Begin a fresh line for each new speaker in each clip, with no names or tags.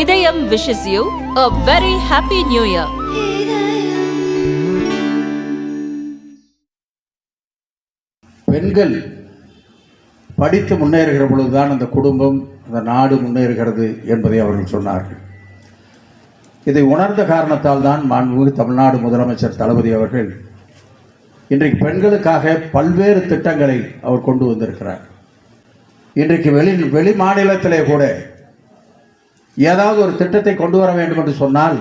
இதயம் wishes you a very happy new year.
பெண்கள் படித்து முன்னேறுகிற பொழுதுதான் அந்த குடும்பம் அந்த நாடு முன்னேறுகிறது என்பதை அவர்கள் சொன்னார்கள். இதை உணர்ந்த காரணத்தால் தான் மாண்புமிகு தமிழ்நாடு முதலமைச்சர் தளபதி அவர்கள் இன்றைக்கு பெண்களுக்காக பல்வேறு திட்டங்களை அவர் கொண்டு வந்திருக்கிறார். இன்றைக்கு வெளி மாநிலத்திலே கூட ஏதாவது ஒரு திட்டத்தை கொண்டு வர வேண்டும் என்று சொன்னால்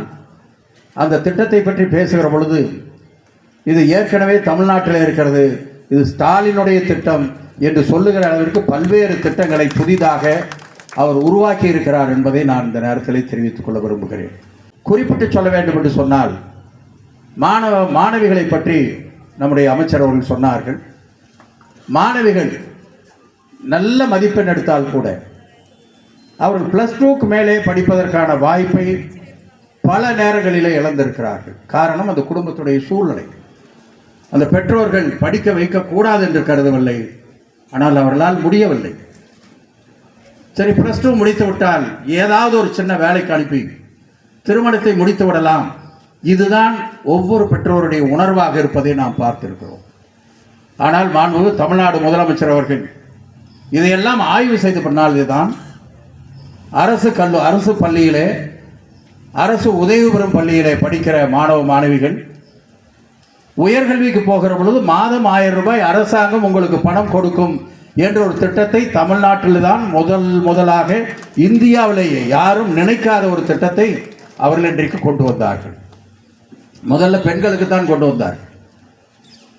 அந்த திட்டத்தை பற்றி பேசுகிற பொழுது இது ஏற்கனவே தமிழ்நாட்டில் இருக்கிறது, இது ஸ்டாலினுடைய திட்டம் என்று சொல்லுகிற அளவிற்கு பல்வேறு திட்டங்களை புதிதாக அவர் உருவாக்கி இருக்கிறார் என்பதை நான் இந்த நேரத்தில் தெரிவித்துக் கொள்ள விரும்புகிறேன். குறிப்பிட்டு சொல்ல வேண்டும் என்று சொன்னால் மாணவிகளை பற்றி நம்முடைய அமைச்சர் அவர்கள் சொன்னார்கள். மாணவிகள் நல்ல மதிப்பெண் எடுத்தால் கூட அவர்கள் +2க்கு மேலே படிப்பதற்கான வாய்ப்பை பல நேரங்களிலே இழந்திருக்கிறார்கள். காரணம் அந்த குடும்பத்துடைய சூழ்நிலை. அந்த பெற்றோர்கள் படிக்க வைக்கக்கூடாது என்று கருதவில்லை, ஆனால் அவர்களால் முடியவில்லை. சரி, +2 முடித்து விட்டால் ஏதாவது ஒரு சின்ன வேலைக்கு அனுப்பி திருமணத்தை முடித்து விடலாம். இதுதான் ஒவ்வொரு பெற்றோருடைய உணர்வாக இருப்பதை நாம் பார்த்திருக்கிறோம். ஆனால் மாண்புமிகு தமிழ்நாடு முதலமைச்சர் அவர்கள் இதையெல்லாம் ஆய்வு செய்து பண்ணால் இதுதான் அரசு பள்ளியிலே, அரசு உதவிபெறும் பள்ளியிலே படிக்கிற மாணவ மாணவிகள் உயர்கல்விக்கு போகிற பொழுது மாதம் 1000 ரூபாய் அரசாங்கம் உங்களுக்கு பணம் கொடுக்கும் என்ற ஒரு திட்டத்தை தமிழ்நாட்டில் தான் முதலாக இந்தியாவிலேயே யாரும் நினைக்காத ஒரு திட்டத்தை அவர்கள் இன்றைக்கு கொண்டு வந்தார்கள். முதல்ல பெண்களுக்கு தான் கொண்டு வந்தார்கள்.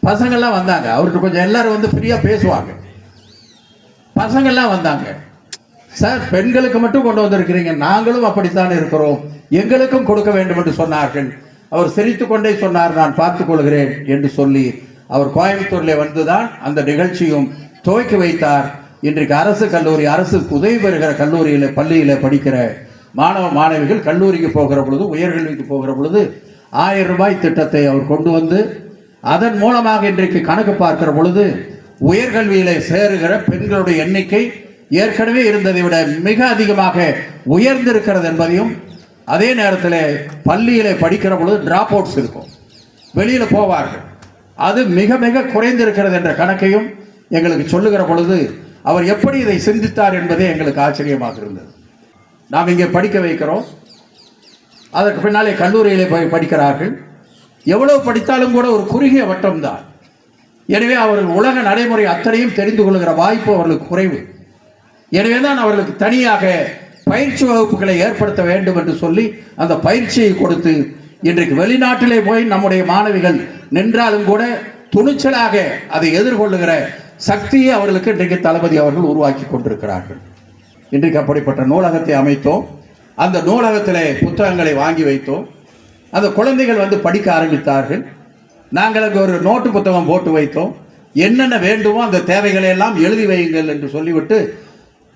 பசங்கள்லாம் வந்தாங்க, அவருக்கு கொஞ்சம் எல்லாரும் வந்து ஃப்ரீயாக பேசுவாங்க. பசங்கள்லாம் வந்தாங்க, சார் பெண்களுக்கு மட்டும் கொண்டு வந்திருக்கிறீங்க, நாங்களும் அப்படித்தான் இருக்கிறோம், எங்களுக்கும் கொடுக்க வேண்டும் என்று சொன்னார்கள். அவர் சிரித்து கொண்டே சொன்னார், நான் பார்த்துக் கொள்கிறேன் என்று சொல்லி அவர் கோயம்புத்தூரில் வந்துதான் அந்த நிகழ்ச்சியும் துவக்கி வைத்தார். இன்றைக்கு அரசு கல்லூரி, அரசு உதவி பெறுகிற கல்லூரியில் பள்ளியில் படிக்கிற மாணவ மாணவிகள் கல்லூரிக்கு போகிற பொழுது, உயர்கல்விக்கு போகிற பொழுது 1000 ரூபாய் திட்டத்தை அவர் கொண்டு வந்து அதன் மூலமாக இன்றைக்கு கணக்கு பார்க்கிற பொழுது உயர்கல்வியிலே சேருகிற பெண்களுடைய எண்ணிக்கை ஏற்கனவே இருந்ததை விட மிக அதிகமாக உயர்ந்திருக்கிறது என்பதையும், அதே நேரத்தில் பள்ளியிலே படிக்கிற பொழுது டிராப் அவுட்ஸ் இருக்கும், வெளியில் போவார்கள், அது மிக மிக குறைந்திருக்கிறது என்ற கணக்கையும் எங்களுக்கு சொல்லுகிற பொழுது அவர் எப்படி இதை சிந்தித்தார் என்பதே எங்களுக்கு ஆச்சரியமாக இருந்தது. நாம் இங்கே படிக்க வைக்கிறோம், அதற்கு பின்னாலே கல்லூரியிலே போய் படிக்கிறார்கள். எவ்வளவு படித்தாலும் கூட ஒரு குறுகிய வட்டம்தான். எனவே அவர்கள் உலக நடைமுறை அத்தனையும் தெரிந்து கொள்கிற வாய்ப்பு அவர்களுக்கு குறைவு. எனவே தான் அவர்களுக்கு தனியாக பயிற்சி வகுப்புகளை ஏற்படுத்த வேண்டும் என்று சொல்லி அந்த பயிற்சியை கொடுத்து இன்றைக்கு வெளிநாட்டிலே போய் நம்முடைய மாணவிகள் நின்றாலும் கூட துணிச்சலாக அதை எதிர்கொள்ளுகிற சக்தியை அவர்களுக்கு இன்றைக்கு தளபதி அவர்கள் உருவாக்கி கொண்டிருக்கிறார்கள். இன்றைக்கு அப்படிப்பட்ட நூலகத்தை அமைத்தோம். அந்த நூலகத்திலே புத்தகங்களை வாங்கி வைத்தோம். அந்த குழந்தைகள் வந்து படிக்க ஆரம்பித்தார்கள். நாங்கள் அங்கே ஒரு நோட்டு புத்தகம் போட்டு வைத்தோம். என்னென்ன வேண்டுமோ அந்த தேவைகளை எல்லாம் எழுதி வையுங்கள் என்று சொல்லிவிட்டு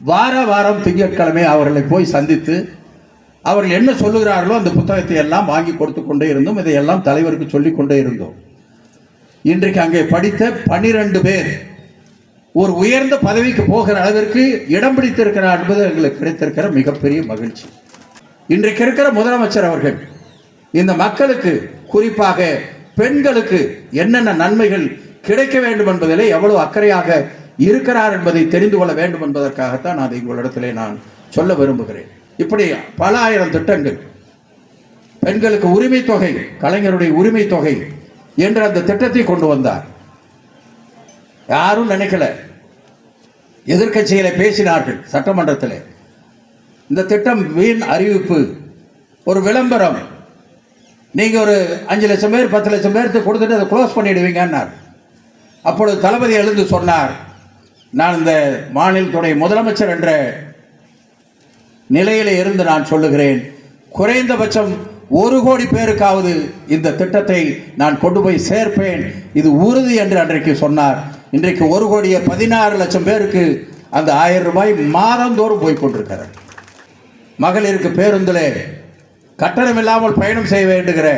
வாரம் திங்கட்கிழமை அவர்களை போய் சந்தித்து அவர்கள் என்ன சொல்லுகிறார்களோ அந்த புத்தகத்தை எல்லாம் வாங்கி கொடுத்து கொண்டே இருந்தோம். இதையெல்லாம் தலைவருக்கு சொல்லி கொண்டே இருந்தோம். இன்றைக்கு அங்கே படித்த 12 பேர் ஒரு உயர்ந்த பதவிக்கு போகிற அளவிற்கு இடம் பிடித்திருக்கிறார் என்பது எங்களுக்கு கிடைத்திருக்கிற மிகப்பெரிய மகிழ்ச்சி. இன்றைக்கு இருக்கிற முதலமைச்சர் அவர்கள் இந்த மக்களுக்கு, குறிப்பாக பெண்களுக்கு என்னென்ன நன்மைகள் கிடைக்க வேண்டும் என்பதிலே எவ்வளவு அக்கறையாக இருக்கிறார் என்பதை தெரிந்து கொள்ள வேண்டும் என்பதற்காகத்தான் அதை உங்களிடத்திலே நான் சொல்ல விரும்புகிறேன். இப்படி பல ஆயிரம் திட்டங்கள், பெண்களுக்கு உரிமை தொகை, கலைஞருடைய உரிமை தொகை என்ற அந்த திட்டத்தை கொண்டு வந்தார். யாரும் நினைக்கல. எதிர்க்கட்சிகளை பேசினார்கள் சட்டமன்றத்தில். இந்த திட்டம் வீண் அறிவிப்பு, ஒரு விளம்பரம், நீங்க ஒரு 5 லட்சம் பேர் 10 லட்சம் பேருக்கு கொடுத்துட்டு அதை க்ளோஸ் பண்ணிடுவீங்கன்னார். அப்பொழுது தளபதி எழுந்து சொன்னார், நான் இந்த மாநிலத்துடைய முதலமைச்சர் என்ற நிலையில இருந்து நான் சொல்லுகிறேன், குறைந்தபட்சம் 1 கோடி பேருக்காவது இந்த திட்டத்தை நான் கொண்டு போய் சேர்ப்பேன், இது உறுதி என்று அன்றைக்கு சொன்னார். இன்றைக்கு 1,16 லட்சம் பேருக்கு அந்த 1000 ரூபாய் மாதந்தோறும் போய் கொண்டிருக்கிறார். மகளிருக்கு பேருந்திலே கட்டணம் இல்லாமல் பயணம் செய்ய வேண்டுகிற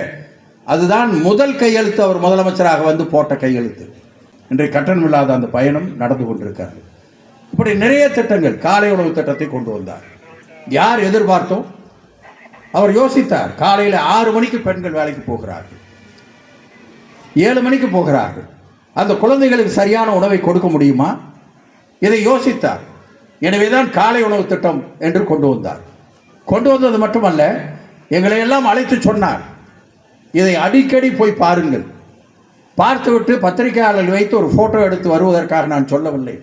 அதுதான் முதல் கையெழுத்து. அவர் முதலமைச்சராக வந்து போட்ட கையெழுத்து. இன்றைக்கு கட்டணம் இல்லாத அந்த பயணம் நடந்து கொண்டிருக்கிறது. இப்படி நிறைய திட்டங்கள், காலை உணவு திட்டத்தை கொண்டு வந்தார். யார் எதிர்பார்த்தோம்? அவர் யோசித்தார். காலையில் 6 மணிக்கு பெண்கள் வேலைக்கு போகிறார்கள், 7 மணிக்கு போகிறார்கள். அந்த குழந்தைகளுக்கு சரியான உணவை கொடுக்க முடியுமா? இதை யோசித்தார். எனவேதான் காலை உணவு திட்டம் என்று கொண்டு வந்தார். கொண்டு வந்தது மட்டுமல்ல, எங்களை எல்லாம் அழைத்து சொன்னார், இதை அடிக்கடி போய் பாருங்கள். பார்த்துவிட்டு பத்திரிகையாளர்கள் வைத்து ஒரு போட்டோ எடுத்து வருவதற்காக நான் சொல்லவில்லை.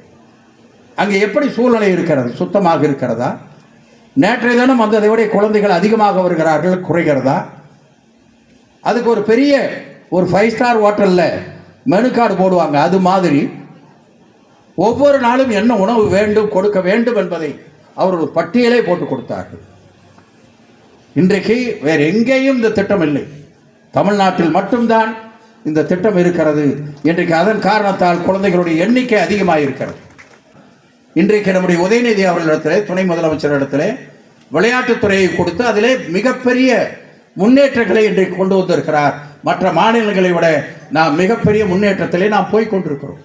அங்கே எப்படி சூழ்நிலை இருக்கிறது? சுத்தமாக இருக்கிறதா? நேற்றைய தினம் வந்ததை விட குழந்தைகள் அதிகமாக வருகிறார்கள், குறைகிறதா? அதுக்கு ஒரு பெரிய 5 ஸ்டார் ஹோட்டலில் மெனு கார்டு போடுவாங்க. அது மாதிரி ஒவ்வொரு நாளும் என்ன உணவு வேண்டும், கொடுக்க வேண்டும் என்பதை அவர் ஒரு பட்டியலை போட்டு கொடுத்தார்கள். இன்றைக்கு வேறு எங்கேயும் இந்த திட்டம் இல்லை, தமிழ்நாட்டில் மட்டும்தான் இந்த திட்டம் இருக்கிறது. இன்றைக்கு அதன் காரணத்தால் குழந்தைகளுடைய எண்ணிக்கை அதிகமாக இருக்கிறது. இன்றைக்கு நம்முடைய உதயநிதி அவர்களிடத்திலே, துணை முதலமைச்சரிடத்திலே விளையாட்டுத்துறையை கொடுத்து அதிலே மிகப்பெரிய முன்னேற்றங்களை இன்றைக்கு கொண்டு வந்திருக்கிறார். மற்ற மாநிலங்களை விட நாம் மிகப்பெரிய முன்னேற்றத்திலே நாம் போய் கொண்டிருக்கிறோம்.